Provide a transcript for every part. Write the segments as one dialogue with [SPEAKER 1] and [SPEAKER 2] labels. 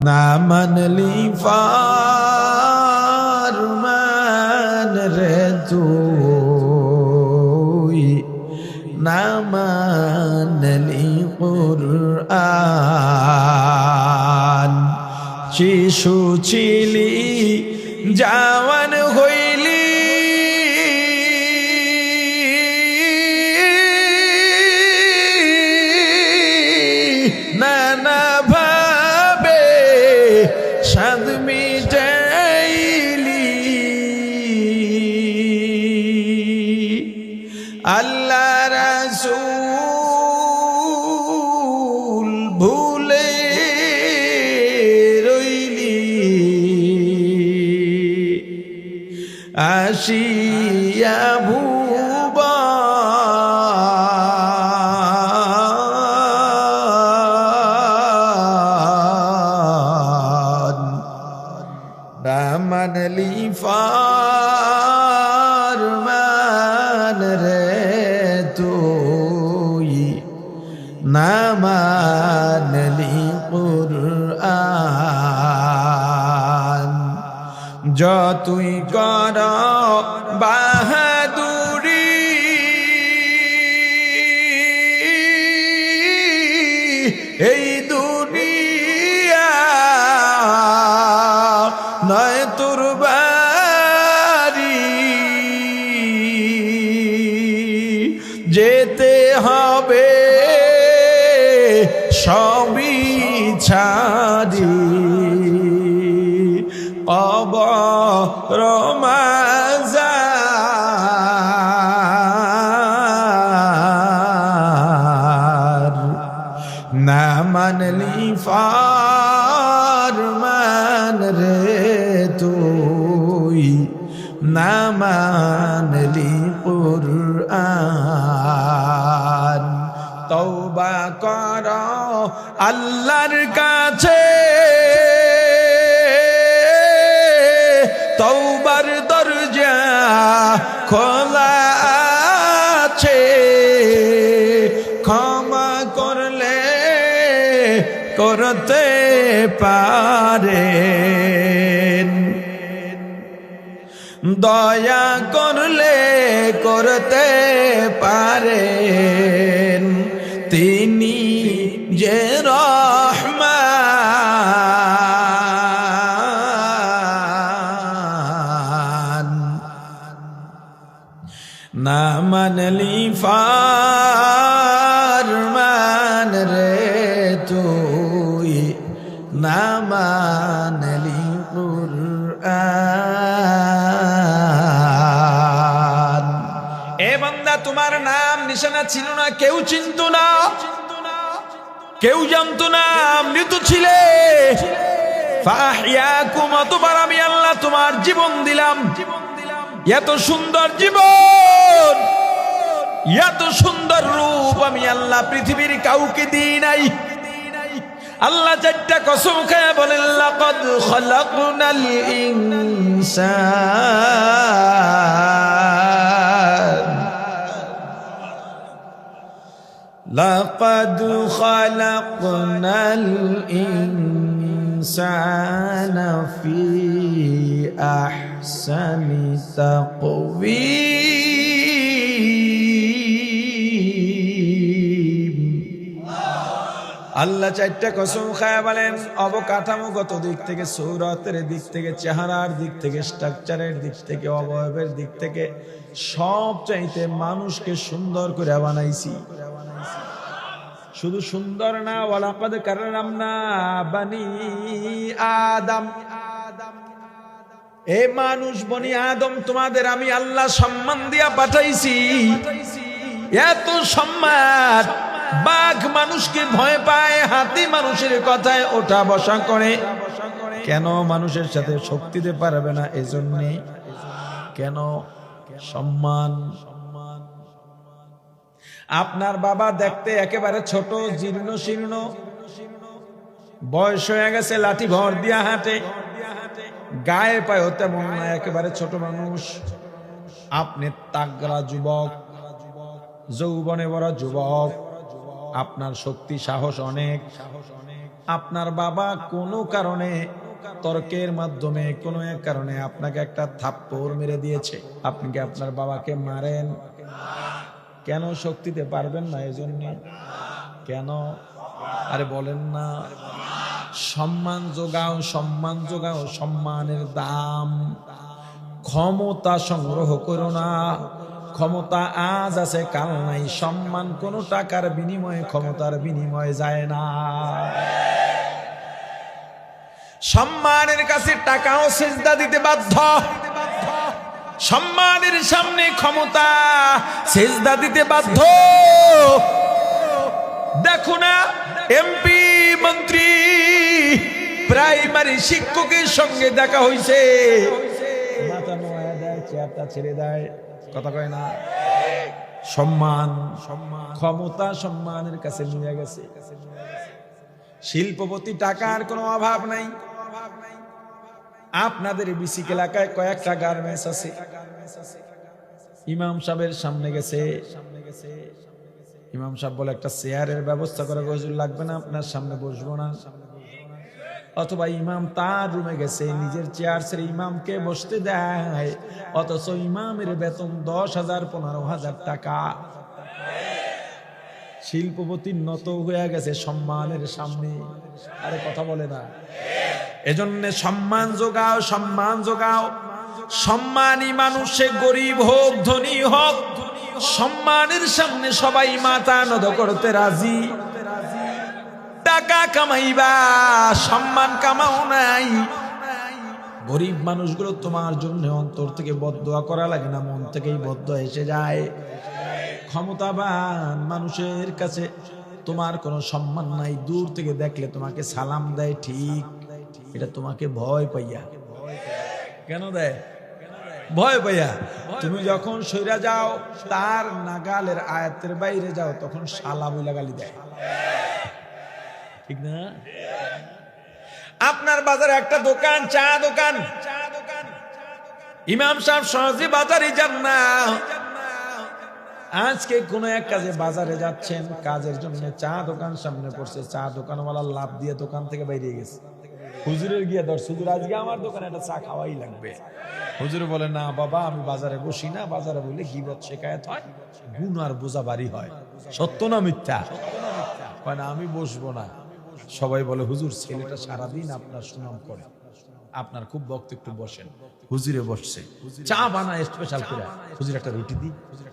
[SPEAKER 1] না মানলি ফারমান রে তুই, না মানলি কুরআন। শিশু ছিলি জাওয়ান হইলি, নানা ভাবে সাদ মিটাইলি। আল্লাহ রাসূল ভুলে রইলি, আসিয়া মানলি ফারমান রে তুই, না মানলি কুরআন। যতই কর বাহাদুরি, এই দুনিয়া নয় তোর বাড়ি, যেতে হবে সবই ছাড়ি। কবর মাজার, না মানলি ফারমান রে তুই, না মানলি কুরআন। তওবা কর আল্লাহর কাছে, তওবার দরজা খোলা আছে। ক্ষমা করলে করতে পারেন, দয়া করলে করতে পারেন। তিনি যে রহমান। না মানলি ফারমান রে তুই, না মানলি কুরআন। এ বান্দা, তোমার নাম নিশানা ছিল না, কেউ চিনত না, কেউ জানত না, মৃত ছিলে। ফাহিয়াকুম, অতবার আমি আল্লাহ তোমার জীবন দিলাম। এত সুন্দর জীবন, এত সুন্দর রূপ আমি আল্লাহ পৃথিবীর কাউকে দিই নাই। আল্লাহ চারটা কসম খায় বলেন, লাকাদ খালাকনাল ইনসান, লাকাদ খালাকনাল ইনসানা ফি আহসানি তাকওয়িম। আল্লাহ চারটা কসম খায় বলেন, অবকাঠামোগত দিক থেকে, সূরতের দিক থেকে, চেহারার দিক থেকে, স্ট্রাকচারের দিক থেকে, অবয়বের দিক থেকে সব চাইতে মানুষকে সুন্দর করে বানাইছি। শুধু সুন্দর না, ওয়ালাকাদ কাররামনা বানি আদম। এ মানুষ বনি আদম, তোমাদের আমি আল্লাহ সম্মান দিয়া পাঠাইছি। এত সম্মান, বাঘ মানুষকে ভয় পায়, হাতি মানুষের কথায় ওঠা বসা করে। কেন? মানুষের সাথে শক্তি দিতে পারবে না, এজন্যে। কেন? সম্মান। আপনার বাবা দেখতে একেবারে ছোট, জীর্ণ শীর্ণ, বয়স হয়ে গেছে, লাঠি ভর দিয়া হাঁটে, গায়ে পায়ে তেমন না, একেবারে ছোট মানুষ। আপনি তাগড়া যুবক, যৌবনে বড় যুবক, আপনার শক্তি সাহস অনেক, আপনার বাবা কোনো কারণে তর্কের মাধ্যমে কোনো এক কারণে আপনাকে একটা থাপ্পড় মেরে দিয়েছে, আপনি কি আপনার বাবাকে মারেন? কেন? শক্তিতে পারবেন না এজন্য? কেন? আরে বলেন না। সম্মান যোগাও, সম্মান যোগাও, সম্মানের দাম। ক্ষমতা সংগ্রহ করো না, ক্ষমতা আজ আছে কাল নাই। সম্মান কোন টাকার বিনিময়ে, ক্ষমতার বিনিময়ে যায় না। সম্মানের কাছে টাকাও সিজদা দিতে বাধ্য, সম্মানের সামনে ক্ষমতা সিজদা দিতে বাধ্য। দেখো না, এমপি, মন্ত্রী, প্রাইমারি শিক্ষকের সঙ্গে দেখা হইছে, মাথা নোয়া দেয়, চেয়ারটা ছেড়ে দেয়, কথা কয় না। সম্মান, ক্ষমতা সম্মানের কাছে নিয়ে গেছে। শিল্পপতি, টাকার কোনো অভাব নাই। আপনাদের বিসিক এলাকায় কয়েকটা গার্মেন্টস আছে। ইমাম সাহেবের সামনে গেছে, ইমাম সাহেব বলে একটা চেয়ারের ব্যবস্থা করে, হুজুর লাগবে না, আপনার সামনে বসবো না। অথবা ইমাম তার রুমে গেছে, নিজের চেয়ার ছেড়ে ইমামকে বসতে দেয়, অথচ ইমামের বেতন 10,000 15,000 টাকা। শিল্পপতির নত হয়ে গেছে সম্মানের সামনে। আরে কথা বলে না। এজন্য সম্মান যোগাও, সম্মান যোগাও। সম্মানী মানুষে গরিব হোক ধনী হোক, সম্মানের সামনে সবাই মাথা নত করতে রাজি। টাকা কামাইবা, সম্মান কামাও নাই। গরিব মানুষগুলো তোমার জন্য অন্তর থেকে বদদোয়া করা লাগে না, মন থেকেই বদদোয়া এসে যায়। ক্ষমতাবান মানুষের কাছে তোমার কোনো সম্মান নাই, দূর থেকে দেখলে তোমাকে সালাম দেয় ঠিক, এটা তোমাকে ভয় পাইয়া। কেন দেয়? ভয় পাইয়া। তুমি যখন সইরা যাও, তার নাগালের আয়াতের বাইরে যাও, তখন শালা বইলা গালি দেয়, ঠিক না? আপনার বাজারে একটা দোকান, চা দোকান, ইমাম সাহেব সহজে বাজারে যান না। আজকে কোন এক কাজে বাজারে যাচ্ছেন, কাজের জন্য চা দোকান সামনে পড়ছে, চা দোকানওয়ালা লাভ দিয়ে দোকান থেকে বাইরে গেছে। হুজুরের গিয়ে দর্শ, হুজুর আজকে আমার দোকানে একটা চা খাওয়াই লাগবে। হুজুর বলে, না বাবা, আমি বাজারে বসি না, বাজারে বলে গীবত শেখায়েত হয়, গুণ আর বোঝা বাড়ি হয়। সত্য না মিথ্যা? কয় না, আমি বসবো না। সবাই বলে, হুজুর ছেলেটা সারাদিন আপনার সুনাম করে, আপনার খুব ভক্ত, একটু বসেন। হুজুরে বসছে, চা বানায় স্পেশাল করে। হুজুর একটা রুটি দি,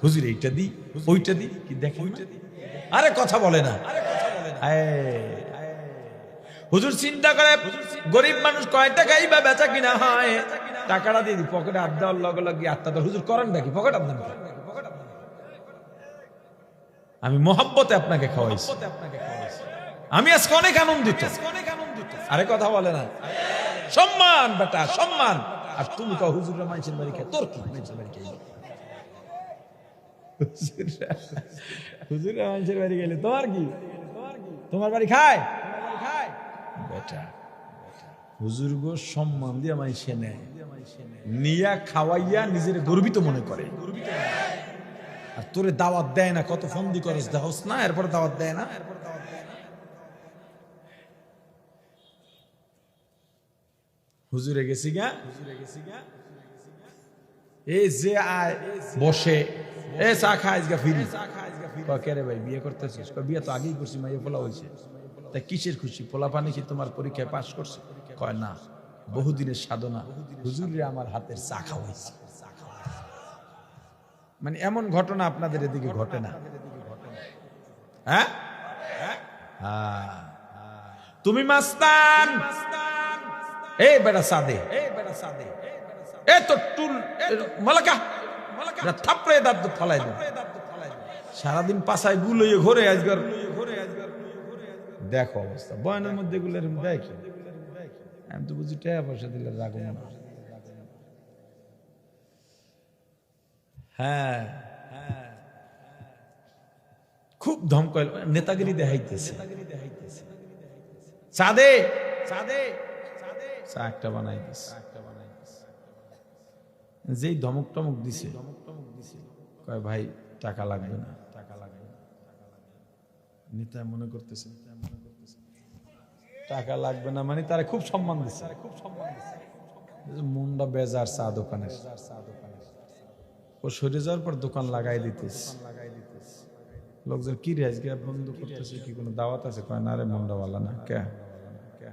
[SPEAKER 1] হুজুর এইটা দি, ওইটা দি, কি দেখেন? আরে কথা বলে না। হুজুর চিন্তা করে, গরিব মানুষ কয় টাকাই বা বেচা কিনা হয়, টাকাটা দিয়ে দি, পকেটে হাত দেওয়ার লগে লগে আত্মা তো হুজুর করেন নাকি? পকেট আপনার, আমি মহব্বতে আপনাকে খাওয়াইছি, আমি আজকে অনেক আনন্দিত। আরে কথা বলে না। সম্মান বেটা, সম্মান। আর তুমি কও হুজুরের মানুষের বাড়ি খায়, তোর কি? মানুষের বাড়ি খাই, হুজুরের মানুষের বাড়ি গেলে তোমার কি? তোমার বাড়ি খায় বেটা। হুজুর গো সম্মান দিয়ে মানুষে নেয়, নিয়া খাওয়াইয়া নিজের গর্বিত মনে করে। আর তোরে দাওয়াত দেয় না, কত ফন্দি করস দেহস না, এরপর দাওয়াত দেয় না। হুজুরে গেছি গা, এই যে আয় বসে, এ চা খাইস গা ফিরি। কে রে ভাই, বিয়ে করতেছিস? বিয়ে তো আগেই করছি, মাইয়া পোলা হয়েছে। তা কিসের খুশি? পোলা পানি কি তোমার পরীক্ষায় পাশ করছে? কয় না, বহুদিনের সাধনা, হুজুরে আমার হাতের চা খাওয়াইছে। মানে এমন ঘটনা আপনাদের এদিকে ঘটে না? হ্যাঁ, তুমি মাস্তান, এ বেটা সাদে, এ তো টুল মালাকা থাপড়ে দাঁত ফলাই দেন। সারাদিন পাশায় গুলো ঘরে আজকাল দেখো অবস্থা, বয়ানের মধ্যে গুলো এরকম দেয় কি? আমি তো বুঝি টাকা পয়সা দিলে রাখবো না। হ্যাঁ, খুব ধমকাইল, নেতাগিরি দেখাইতেছে। সাদে সাদে চা একটা বানাই দিছে, যেই ধমক টমক দিছে, কয় ভাই টাকা লাগবে না, টাকা লাগবে না। নেতা মনে করতেছে টাকা লাগবে না মানে তারা খুব সম্মান দিচ্ছে, মুন্ডা বেজার চা দোকানের, ও সরে যাওয়ার পর দোকান লাগাই দিতেছে। লোকজন কি রে আজকে বন্ধ করতেছে, কি কোনো দাওয়াত আছে? কয় না রে মুন্ডাওয়ালা না। কে?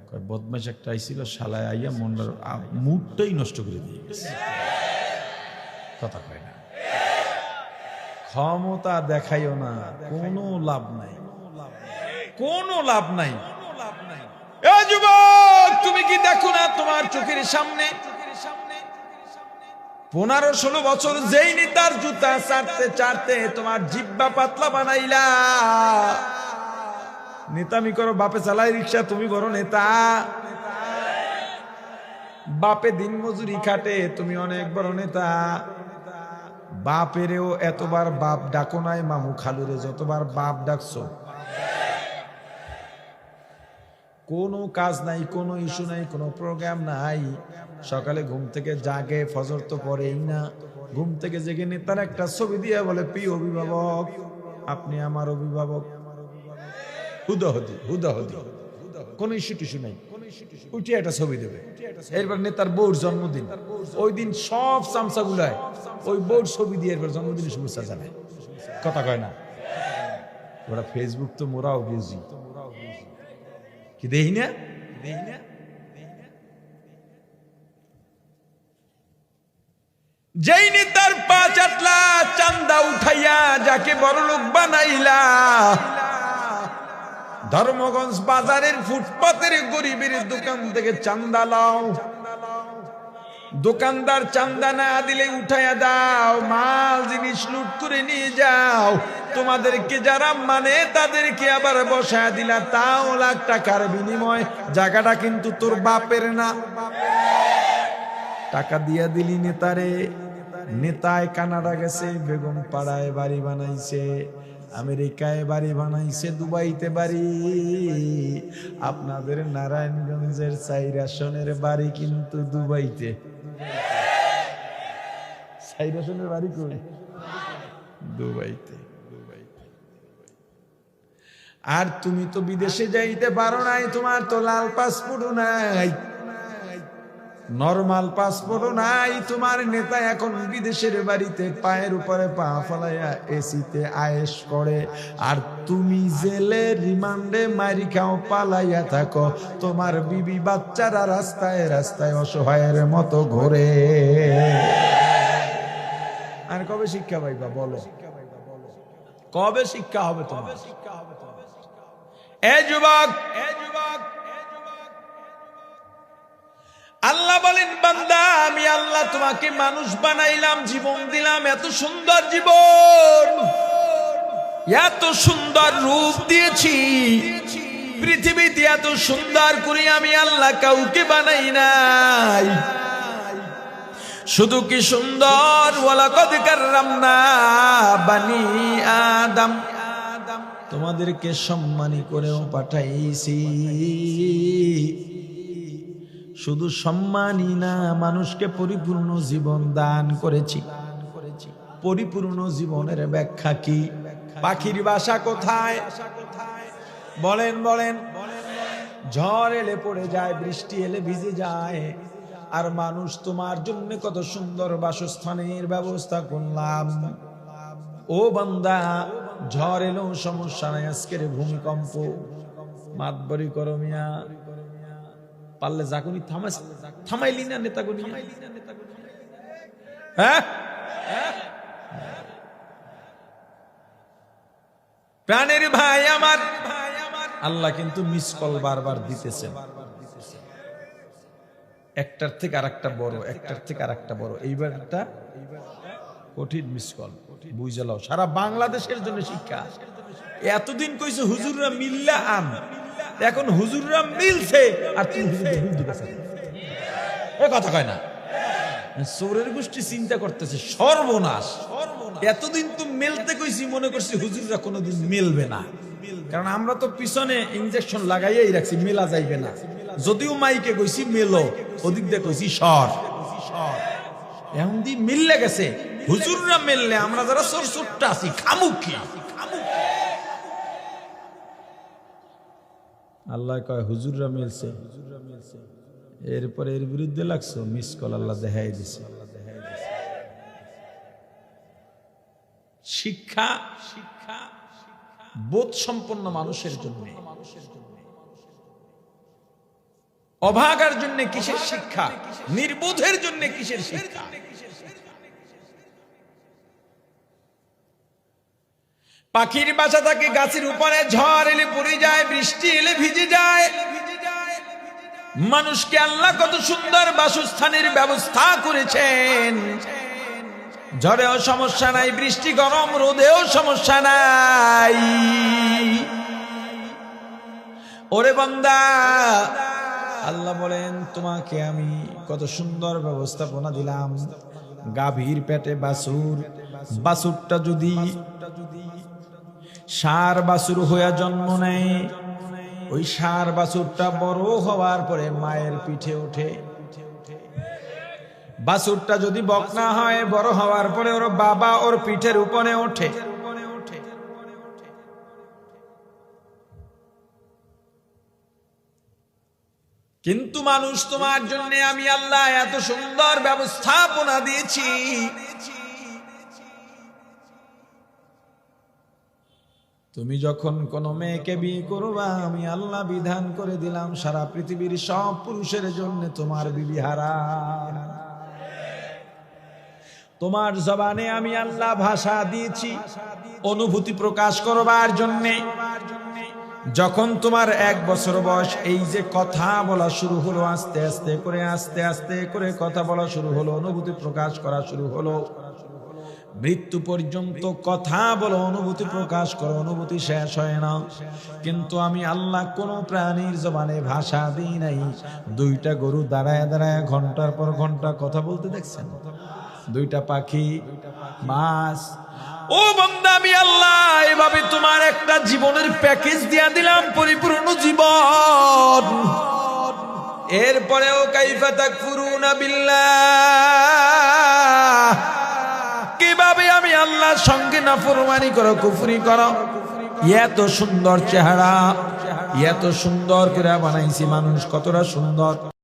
[SPEAKER 1] কয় বদমাইশ একটা আইছিল, শালায় আইয়া মুন্ডার মুডটাই নষ্ট করে দিয়ে গেছে। কথা কয় না, ক্ষমতা দেখাইও না, কোনো লাভ নাই, কোনো লাভ নাই। এ যুবক, তুমি কি দেখো না তোমার চোখের সামনে 15-16 বছর যেই নেতার জুতা চাটতে চাটতে তোমার জিব্বা পাতলা বানাইলা, নেতামি করো, বাপে চালাই রিক্সা, তুমি বড় নেতা। বাপে দিন মজুরি খাটে, তুমি অনেক বড় নেতা। বাপেরেও এতবার বাপ ডাকো নাই, মামু খালুরে যতবার বাপ ডাকছো। কোনো কাজ নাই, কোনো ইস্যু নাই, কোনো প্রোগ্রাম নাই। সকালে ঘুম থেকে জাগে, ফজর তো পড়েই না, ঘুম থেকে জেগে নেতার একটা ছবি দিয়ে বলে, প্রিয় অভিভাবক, আপনি আমার অভিভাবক। হুদাহুদি হুদাহুদি, কোনো ইস্যু টিস্যু নাই, উঠে একটা ছবি দেবে। এরপর নেতার বউর জন্মদিন, ওই দিন সব চামচা গুলায় ওই বউর ছবি দিয়ে এরপর জন্মদিনের শুভেচ্ছা জানায়। কথা কয় না? ওরা ফেসবুক তো মোরাও বিজি, কি দেখি না? যেই নেতার 5-8 লাখ চান্দা উঠাইয়া যাকে বড়লোক বানাইলা, ধর্মগঞ্জ বাজারের ফুটপাতের গরিবের দোকান থেকে চান্দা লাও, দোকানদার চান্দা না দিলে উঠাইয়া দাও, মাল জিনিস লুট করে নিয়ে যাও। তোমাদেরকে যারা মানে তাদেরকে আবার বসায় দিলা, তাও লাখ টাকার বিনিময়। জায়গাটা কিন্তু তোর বাপের না, টাকা দিয়া দিলি নেতারে। নেতায় কানাডা গেছে, বেগম পাড়ায় বাড়ি বানাইছে, আমেরিকায় বাড়ি বানাইছে, দুবাইতে বাড়ি। আপনাদের নারায়ণগঞ্জের 4 আসনের বাড়ি কিন্তু দুবাইতে। 4 আসনের বাড়ি কই? দুবাইতে। আর তুমি তো বিদেশে যাইতে পারো নাই, তোমার তো লাল পাসপোর্টও নাই, নরমাল পাসপোর্টও নাই। তোমার নেতা এখন বিদেশের বাড়িতে পায়ের উপরে পা ফলাইয়া এসিতে আয়েশ করে, আর তুমি জেলে রিমান্ডে মারি খাও, পালাইয়া থাকো। তোমার বিবি বাচ্চারা রাস্তায় রাস্তায় অসহায়ের মতো ঘোরে। আর কবে শিক্ষা পাইবা বলো? কবে শিক্ষা হবে তোমার? এ যুবক, আল্লাহ বলেন, বান্দা আমি আল্লাহ তোমাকে মানুষ বানাইলাম, জীবন দিলাম, এত সুন্দর জীবন, এত সুন্দর রূপ দিয়েছি। পৃথিবীতে এত সুন্দর করে আমি আল্লাহ কাউকে বানাই নাই। শুধু কি সুন্দর, ওয়ালাকাদ কাররামনা বানি আদম, তোমাদেরকে সম্মানী করেও পাঠাইছি। শুধু সম্মানই না, মানুষকে পরিপূর্ণ জীবন দান করেছি। পরিপূর্ণ জীবনের ব্যাখ্যা কি? পাখির বাসা কোথায়? বলেন বলেন। ঝড় এলে পড়ে যায়, বৃষ্টি এলে ভিজে যায়। আর মানুষ তোমার জন্য কত সুন্দর বাসস্থানের ব্যবস্থা করলাম। ও বান্দা, ঝড় এলেও সমস্যা নাই। আজকের ভূমিকম্প মাতবরি করো মিয়া, পারলে যাগুনি থামাইলি না নেতাগুনি। হ্যাঁ, প্রাণের ভাই আমার, আল্লাহ কিন্তু মিস কল বারবার দিতেছেন, একটার থেকে আরেকটা বড়, একটার থেকে আরেকটা বড়। এইবারটা কঠিন মিস কল, বুঝে লও। সারা বাংলাদেশের জন্য শিক্ষা। এতদিন কইছে হুজুররা মিল্লা আন, এখন হুজুররা মিলছে আর তুমি কথা কয় না। চোরের গোষ্ঠী চিন্তা করতেছে সর্বনাশ। এতদিন তো মেলতে কইছি, মনে করছি হুজুররা কোনোদিন মেলবে না, কারণ আমরা তো পিছনে ইনজেকশন লাগাইয়াই রাখছি, মেলা যাইবে না। যদিও মাইকে কইছি মেলো, ওদিক দিয়ে কইছি সর। এখন দি মিললে গেছে, হুজুররা মেললে আমরা যারা চোর চোরটা আছি খামুক কি? আল্লাহ কয় হুজুররা মিলছে, এরপরে এর বিরুদ্ধে লাগছো, মিস কল আল্লাহ দেখাই দিছে। শিক্ষা বোধ সম্পন্ন মানুষের জন্য, অভাগার জন্য কিসের শিক্ষা, নির্বোধের জন্য কিসের শিক্ষা। পাখির বাসা থাকে গাছের উপরে, ঝড় এলে পড়ে যায়, বৃষ্টি এলে ভিজে যায়। মানুষকে আল্লাহ কত সুন্দর বাসস্থানের ব্যবস্থা করেছেন। ঝড়েও সমস্যা নাই, বৃষ্টি গরম রোদেও সমস্যা নাই। ওরে বান্দা, আল্লাহ বলেন তোমাকে আমি কত সুন্দর ব্যবস্থাপনা দিলাম। গাভীর পেটে বাছুর, বাছুরটা যদি ষাঁড় বাছুর হইয়া জন্ম নেয়, ওই ষাঁড় বাছুরটা বড় হওয়ার পরে মায়ের পিঠে ওঠে। বাছুরটা যদি বকনা হয়, বড় হওয়ার পরে ওর বাবা ওর পিঠের উপরে ওঠে। কিন্তু মানুষ, তোমার জন্য আমি আল্লাহ এত সুন্দর ব্যবস্থাপনা দিয়েছি। তুমি যখন কোন মেয়েকে বিয়ে করবা, আমি আল্লাহ বিধান করে দিলাম সারা পৃথিবীর সব পুরুষের জন্য তোমার বিবি হারাম। তোমার জবানে আমি আল্লাহ ভাষা দিয়েছি অনুভূতি প্রকাশ করবার জন্য। যখন তোমার 1 বছর বয়স, এই যে কথা বলা শুরু হলো, আস্তে আস্তে করে কথা বলা শুরু হলো, অনুভূতি প্রকাশ করা শুরু হলো, মৃত্যু পর্যন্ত কথা বলো, অনুভূতি প্রকাশ করো, অনুভূতি শেষ হয় না। কিন্তু আমি আল্লাহ কোন প্রাণীর জবানে ভাষা দিই নাই। 2টা গরু দাঁড়ায় ঘন্টার পর ঘন্টা কথা বলতে দেখছেন, 2টা পাখি, মাছ। ও বান্দা, আমি আল্লাহ এভাবে তোমার একটা জীবনের প্যাকেজ দিয়া দিলাম, পরিপূর্ণ জীবন। এরপরেও কাইফা তাকফুরুনা বিল্লাহ, কিভাবে আমি আল্লাহর সঙ্গে নাফরমানি করো, কুফরি করো। এত সুন্দর চেহারা, এত সুন্দর করে বানাইছি মানুষ, কতটা সুন্দর।